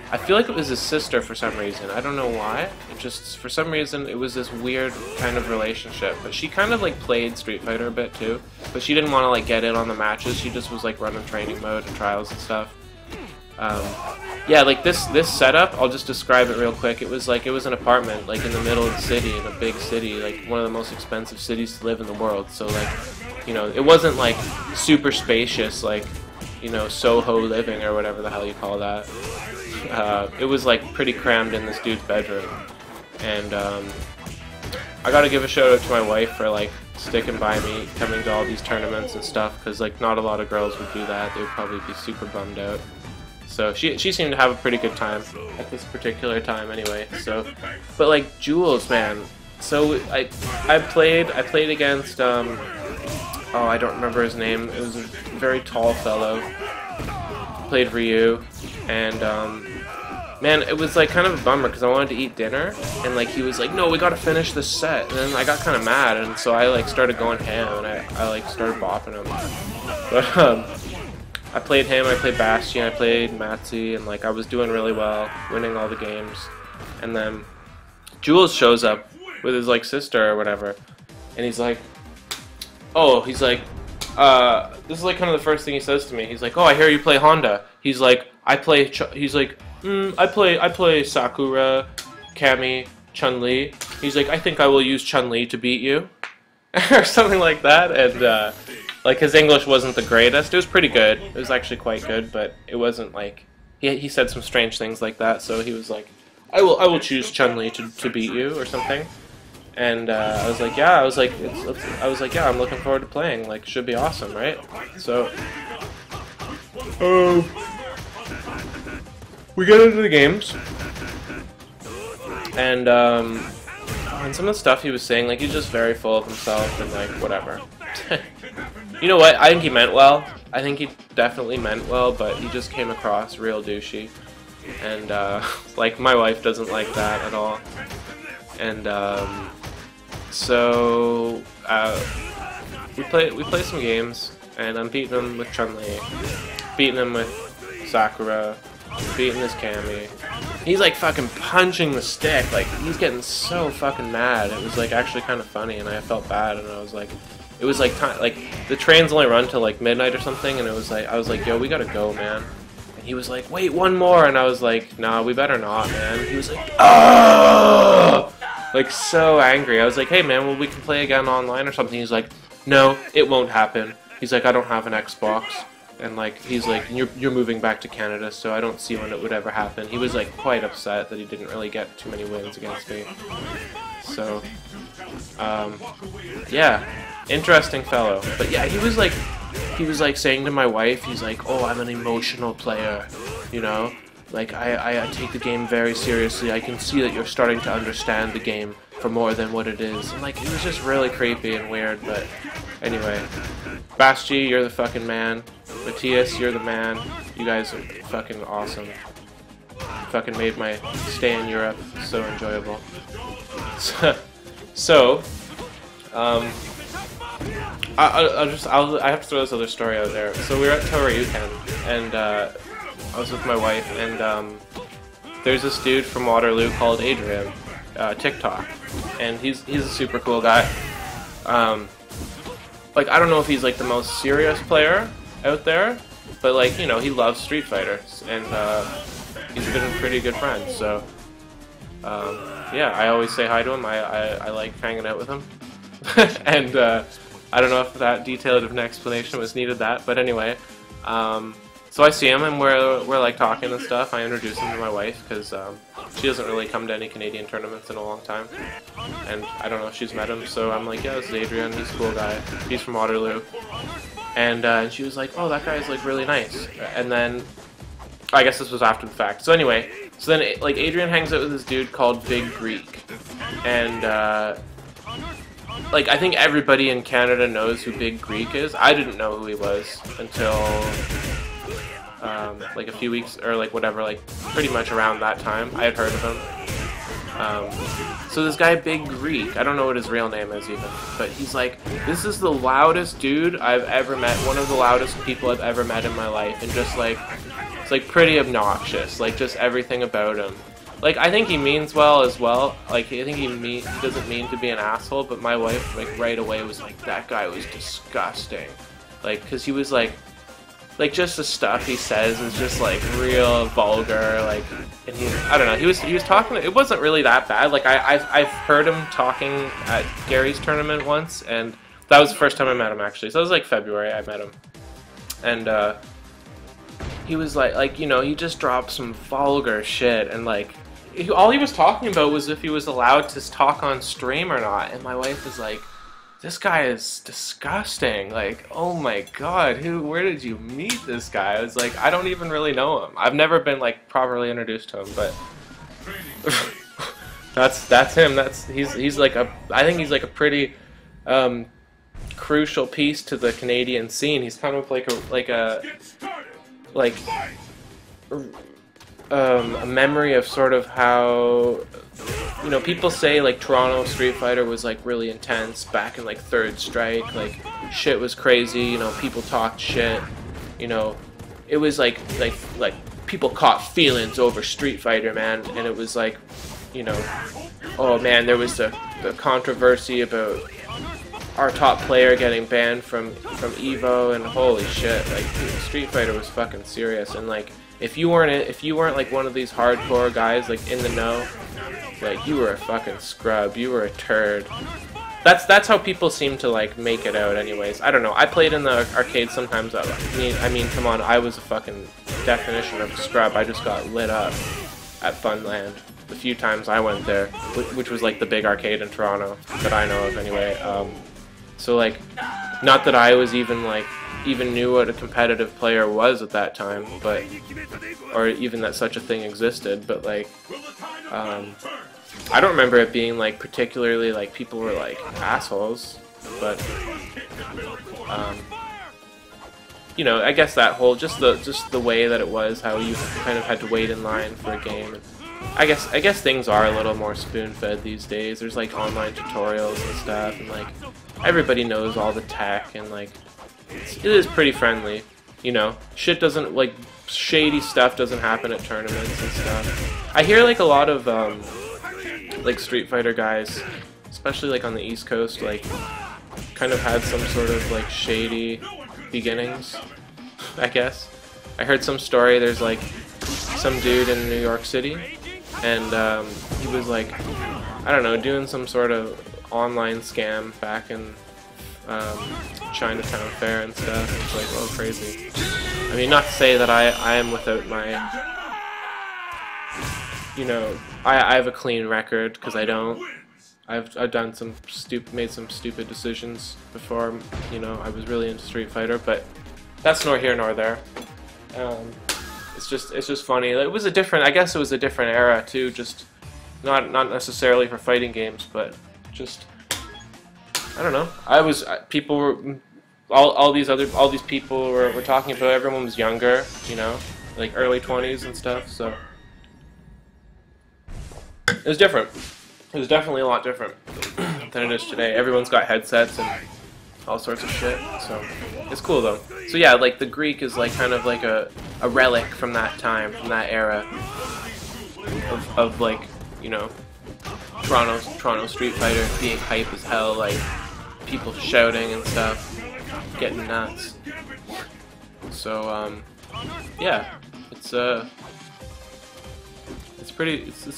I feel like it was his sister for some reason. I don't know why. It just, for some reason, it was this weird kind of relationship. But she kind of like played Street Fighter a bit too. But she didn't want to like get in on the matches. She just was like running training mode and trials and stuff. Yeah, like this setup, I'll just describe it real quick. It was an apartment like in the middle of the city, in a big city, like one of the most expensive cities to live in the world. So like, you know, it wasn't like super spacious, like, you know, Soho living or whatever the hell you call that. It was like pretty crammed in this dude's bedroom, and I gotta give a shout out to my wife for like sticking by me, coming to all these tournaments and stuff, because like not a lot of girls would do that. They would probably be super bummed out. So she seemed to have a pretty good time at this particular time anyway. So, but like Jules, man. So I played against oh, I don't remember his name. It was a very tall fellow. Played Ryu, and man, it was like kind of a bummer because I wanted to eat dinner, and like he was like, no, we gotta finish this set, and then I got kind of mad, and so I like started going ham, and I like started bopping him. But I played him, I played Bastion, I played Matzi, and like I was doing really well, winning all the games, and then Jules shows up with his like sister or whatever, and he's like, oh, he's like, this is like kind of the first thing he says to me. He's like, oh, I hear you play Honda. He's like, I play Sakura, Cammy, Chun-Li. He's like, I think I will use Chun-Li to beat you, or something like that. And like his English wasn't the greatest. It was pretty good. It was actually quite good, but it wasn't like he said some strange things like that. So he was like, I will choose Chun-Li to beat you or something. And I was like, yeah. I was like, yeah. I'm looking forward to playing. Like, should be awesome, right? So, we get into the games, and some of the stuff he was saying, like, he's just very full of himself and like whatever. You know what? I think he meant well. I think he definitely meant well, but he just came across real douchey, and like my wife doesn't like that at all, and so we play some games, and I'm beating him with Chun-Li, beating him with Sakura, beating this Cammy. He's like fucking punching the stick, like he's getting so fucking mad. It was like actually kind of funny, and I felt bad, and I was like, it was like time, like the trains only run till like midnight or something, and it was like I was like, yo, we gotta go, man. And he was like, wait, one more, and I was like, nah, we better not, man. He was like, oh, like so angry. I was like, hey man, well we can play again online or something. He's like, no, it won't happen. He's like, I don't have an Xbox. And like he's like, you're moving back to Canada, so I don't see when it would ever happen. He was like quite upset that he didn't really get too many wins against me. So yeah, interesting fellow. But yeah, he was like saying to my wife, he's like, oh, I'm an emotional player, you know, like I take the game very seriously. I can see that you're starting to understand the game for more than what it is. And like it was just really creepy and weird. But anyway, Basti, you're the fucking man. Matthias, you're the man. You guys are fucking awesome. Fucking made my stay in Europe so enjoyable. So I have to throw this other story out there. So we were at Toryuken, and I was with my wife, and there's this dude from Waterloo called Adrian, TikTok, and he's a super cool guy. Like I don't know if he's like the most serious player out there, but like, you know, he loves Street Fighter, and he's been a pretty good friend, so yeah, I always say hi to him. I like hanging out with him. And I don't know if that detailed of an explanation was needed, but anyway, so I see him and we're like talking and stuff. I introduce him to my wife because she doesn't really come to any Canadian tournaments in a long time, and I don't know if she's met him, so I'm like, yeah, this is Adrian, he's a cool guy, he's from Waterloo. And she was like, oh, that guy's like really nice. And then I guess this was after the fact. So anyway, so then like Adrian hangs out with this dude called Big Greek, and like I think everybody in Canada knows who Big Greek is. I didn't know who he was until like a few weeks or like whatever, like pretty much around that time I had heard of him. So this guy Big Greek, I don't know what his real name is even, but he's like, this is the loudest dude I've ever met, one of the loudest people I've ever met in my life, and just like, it's like pretty obnoxious, like just everything about him. Like I think he means well as well, like I think he doesn't mean to be an asshole, but my wife like right away was like, that guy was disgusting, like because he was like just the stuff he says is just like real vulgar, like, and I don't know, he was talking, it wasn't really that bad, like I've heard him talking at Gary's tournament once, and that was the first time I met him actually, so it was like February I met him, and he was like, you know, he just dropped some vulgar shit, and like, all he was talking about was if he was allowed to talk on stream or not, and my wife was like, this guy is disgusting, like, oh my god, where did you meet this guy? I was like, I don't even really know him. I've never been like properly introduced to him, but that's him. He's like I think he's like a pretty crucial piece to the Canadian scene. He's kind of like a memory of sort of how, you know, people say like Toronto Street Fighter was like really intense back in like Third Strike, like shit was crazy, you know, people talked shit, you know, it was like people caught feelings over Street Fighter, man, and it was like, you know, oh man, there was the controversy about our top player getting banned from Evo, and holy shit, like Street Fighter was fucking serious, and like if you weren't like one of these hardcore guys like in the know, like you were a fucking scrub, you were a turd. That's how people seem to like make it out anyways. I don't know, I played in the arcade sometimes. I mean come on, I was a fucking definition of a scrub. I just got lit up at Funland the few times I went there, which was like the big arcade in Toronto that I know of anyway. So like, not that I was even knew what a competitive player was at that time, but, or even that such a thing existed, but like, I don't remember it being like particularly like people were like assholes, but you know, I guess that whole just the way that it was, how you kind of had to wait in line for a game. And I guess things are a little more spoon-fed these days. There's like online tutorials and stuff, and like everybody knows all the tech, and like it is pretty friendly. you know, shit doesn't, like, shady stuff doesn't happen at tournaments and stuff. I hear, like, a lot of, like, Street Fighter guys, especially, like, on the East Coast, like, kind of had some sort of, like, shady beginnings, I guess. I heard some story, there's, like, some dude in New York City, and, he was, like, I don't know, doing some sort of online scam back in, Chinatown Fair and stuff. It's like, oh, crazy. I mean, not to say that I am without my, you know, I have a clean record, because I don't. I've done some made some stupid decisions before, you know, I was really into Street Fighter, but that's nor here nor there. It's just funny. It was a different, I guess it was a different era too, just not necessarily for fighting games, but just, I don't know. People were, all these people were talking about, everyone was younger, you know, like early 20s and stuff, so it was different. It was definitely a lot different than it is today. Everyone's got headsets and all sorts of shit, so it's cool though. So yeah, like the Greek is like kind of like a relic from that time, from that era of like, you know, Toronto Street Fighter being hype as hell, like people shouting and stuff, getting nuts. So yeah, it's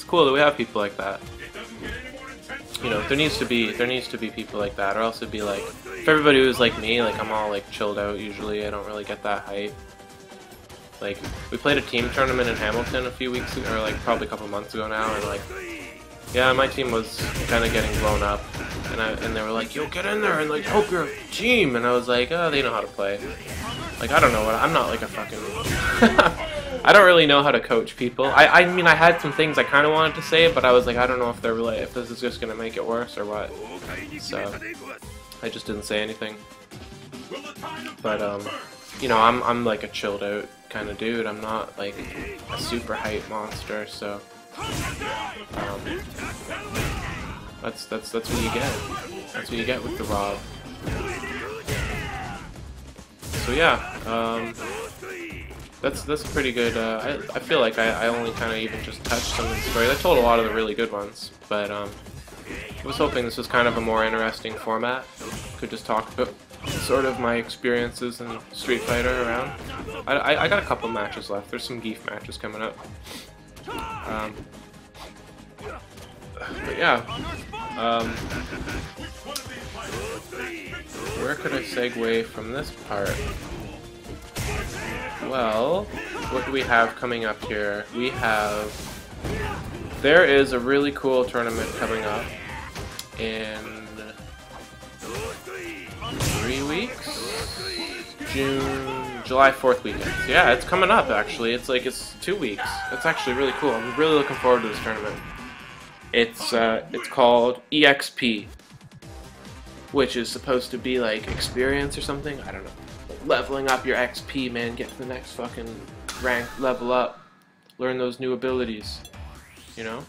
cool that we have people like that. You know, there needs to be people like that, or else it'd be like, if everybody was like me, like I'm all like chilled out usually, I don't really get that hype. Like, we played a team tournament in Hamilton a few weeks ago, or like probably a couple months ago now, and like, yeah, my team was kind of getting blown up, and they were like, yo, get in there and like help your team, and I was like, oh, they know how to play. Like, I don't know I'm not like a fucking I don't really know how to coach people. I mean, I had some things I kind of wanted to say, but I was like, I don't know if if this is just gonna make it worse or what. So I just didn't say anything. But you know, I'm like a chilled out kind of dude. I'm not like a super hype monster. So that's what you get. That's what you get with the Rob. So yeah. That's pretty good. I feel like I only kind of even just touched some of the stories. I told a lot of the really good ones, but I was hoping this was kind of a more interesting format. Could just talk about sort of my experiences in Street Fighter around. I got a couple matches left. There's some Geef matches coming up. But yeah. Where could I segue from this part? Well, what do we have coming up here? There is a really cool tournament coming up in 3 weeks? July 4th weekend. Yeah, it's coming up actually. It's 2 weeks. It's actually really cool. I'm really looking forward to this tournament. It's called EXP, which is supposed to be like experience or something. I don't know. Leveling up your XP, man. Get to the next fucking rank, level up, learn those new abilities, you know?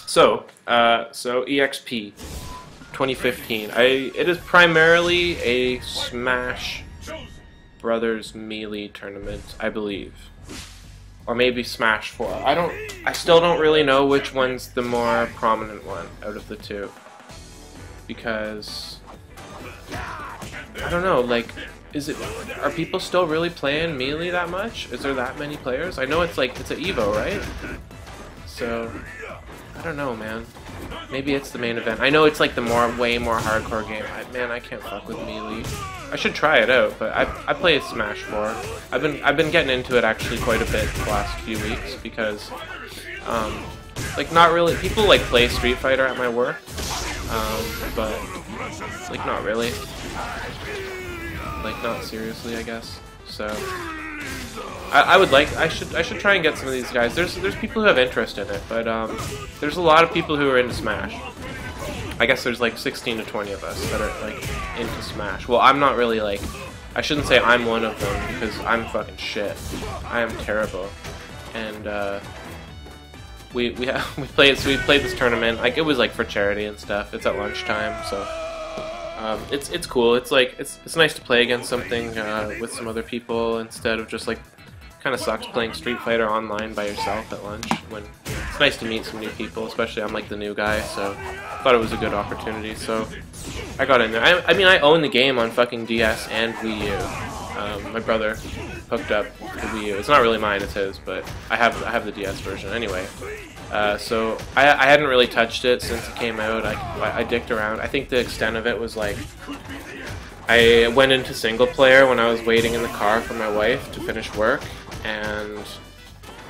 So EXP 2015. It is primarily a Smash Brothers Melee tournament, I believe. Or maybe Smash 4. I still don't really know which one's the more prominent one out of the two. Because I don't know, like, are people still really playing Melee that much? Is there that many players? I know it's an Evo, right? So, I don't know, man. Maybe it's the main event. I know it's like the way more hardcore game. Man, I can't fuck with Melee. I should try it out, but I play Smash 4. I've been getting into it actually quite a bit the last few weeks because, like, not really. People like play Street Fighter at my work, but like not really. Like, not seriously, I guess. So I should try and get some of these guys. There's people who have interest in it, but there's a lot of people who are into Smash. I guess there's like 16 to 20 of us that are like into Smash. Well, I'm not really like, I shouldn't say I'm one of them because I'm fucking shit. I am terrible. And we played this tournament. Like, it was like for charity and stuff. It's at lunchtime, so It's cool. It's like it's nice to play against something with some other people instead of just like kind of sucks playing Street Fighter online by yourself at lunch. When it's nice to meet some new people, especially I'm like the new guy, so I thought it was a good opportunity. So I got in there. I mean, I own the game on fucking DS and Wii U. My brother hooked up the Wii U. It's not really mine, it's his, but I have the DS version anyway. So I hadn't really touched it since it came out. I dicked around. I think the extent of it was like I went into single player when I was waiting in the car for my wife to finish work, and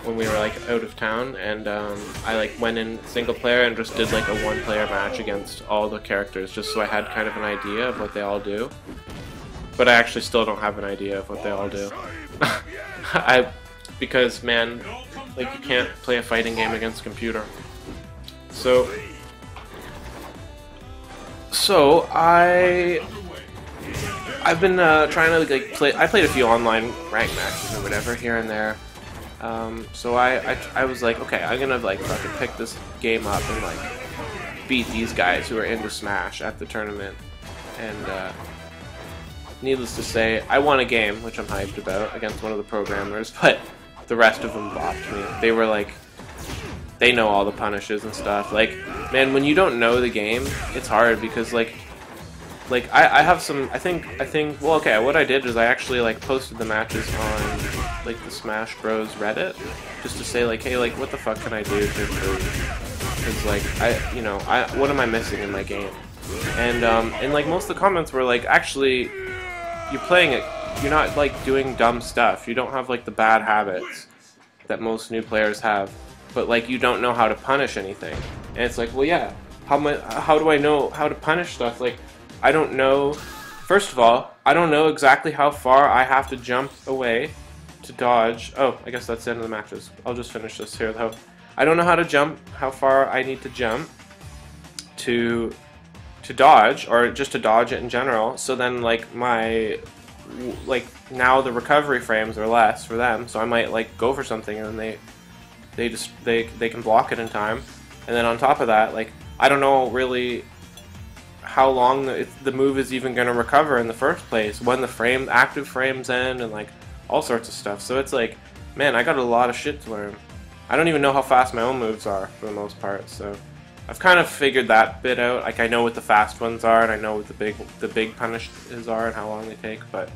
when we were like out of town, and I like went in single player and just did like a one-player match against all the characters just so I had kind of an idea of what they all do. But I actually still don't have an idea of what they all do. Because man, like you can't play a fighting game against a computer. So I've been trying to like play. I played a few online rank matches or whatever here and there. So I was like, okay, I'm gonna like fucking pick this game up and like beat these guys who are into Smash at the tournament. And needless to say, I won a game, which I'm hyped about, against one of the programmers, but the rest of them bopped me. They were like, they know all the punishes and stuff. Like, man, when you don't know the game, it's hard because like I have some, I think, well, okay, what I did is I actually like posted the matches on like the Smash Bros Reddit, just to say like, hey, like, what the fuck can I do to improve? Because like, what am I missing in my game? And like most of the comments were like, actually, you're playing it, you're not like doing dumb stuff. You don't have like the bad habits that most new players have, but like you don't know how to punish anything. And it's like, well, yeah, how do I know how to punish stuff? Like, I don't know. First of all, I don't know exactly how far I have to jump away to dodge. Oh, I guess that's the end of the matches. I'll just finish this here though. I don't know how to jump, how far I need to jump to dodge, or just to dodge it in general. So then like now the recovery frames are less for them, so I might like go for something and then they can block it in time. And then on top of that, like, I don't know really how long the move is even going to recover in the first place, when the active frames end, and like all sorts of stuff. So it's like, man, I got a lot of shit to learn. I don't even know how fast my own moves are for the most part. So I've kind of figured that bit out. Like, I know what the fast ones are, and I know what the big punishes are and how long they take, but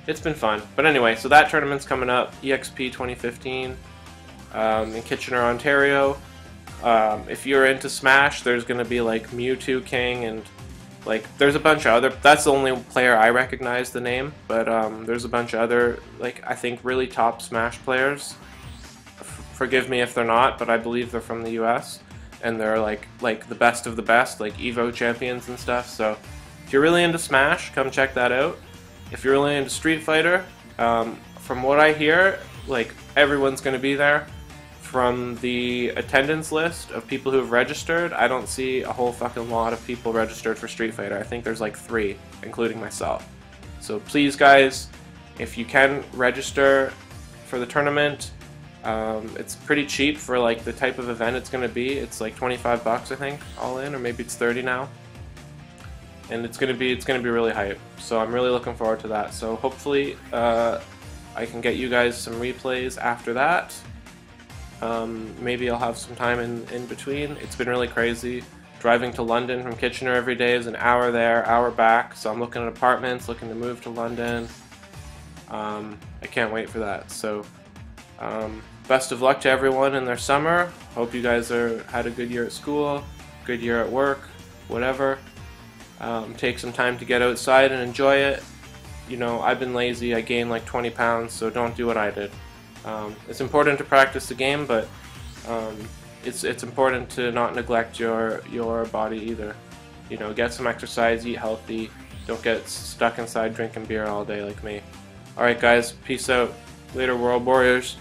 it's been fun. But anyway, so that tournament's coming up, EXP 2015, in Kitchener, Ontario. If you're into Smash, there's going to be like Mewtwo King, and like there's a bunch of other, that's the only player I recognize the name, but there's a bunch of other, like, I think really top Smash players. Forgive me if they're not, but I believe they're from the US, and they're like the best of the best, like Evo champions and stuff. So if you're really into Smash, come check that out. If you're really into Street Fighter, from what I hear, like, everyone's going to be there. From the attendance list of people who have registered, I don't see a whole fucking lot of people registered for Street Fighter. I think there's like 3, including myself. So please, guys, if you can register for the tournament, it's pretty cheap for like the type of event it's going to be. It's like 25 bucks, I think, all in, or maybe it's 30 now. And it's going to be really hype. So I'm really looking forward to that. So hopefully I can get you guys some replays after that. Maybe I'll have some time in between. It's been really crazy. Driving to London from Kitchener every day is an hour there, hour back. So I'm looking at apartments, looking to move to London. I can't wait for that. So best of luck to everyone in their summer. Hope you guys had a good year at school, good year at work, whatever. Take some time to get outside and enjoy it. You know, I've been lazy. I gained like 20 pounds, so don't do what I did. It's important to practice the game, but it's important to not neglect your body either. You know, get some exercise, eat healthy, don't get stuck inside drinking beer all day like me. Alright guys, peace out. Later, World Warriors.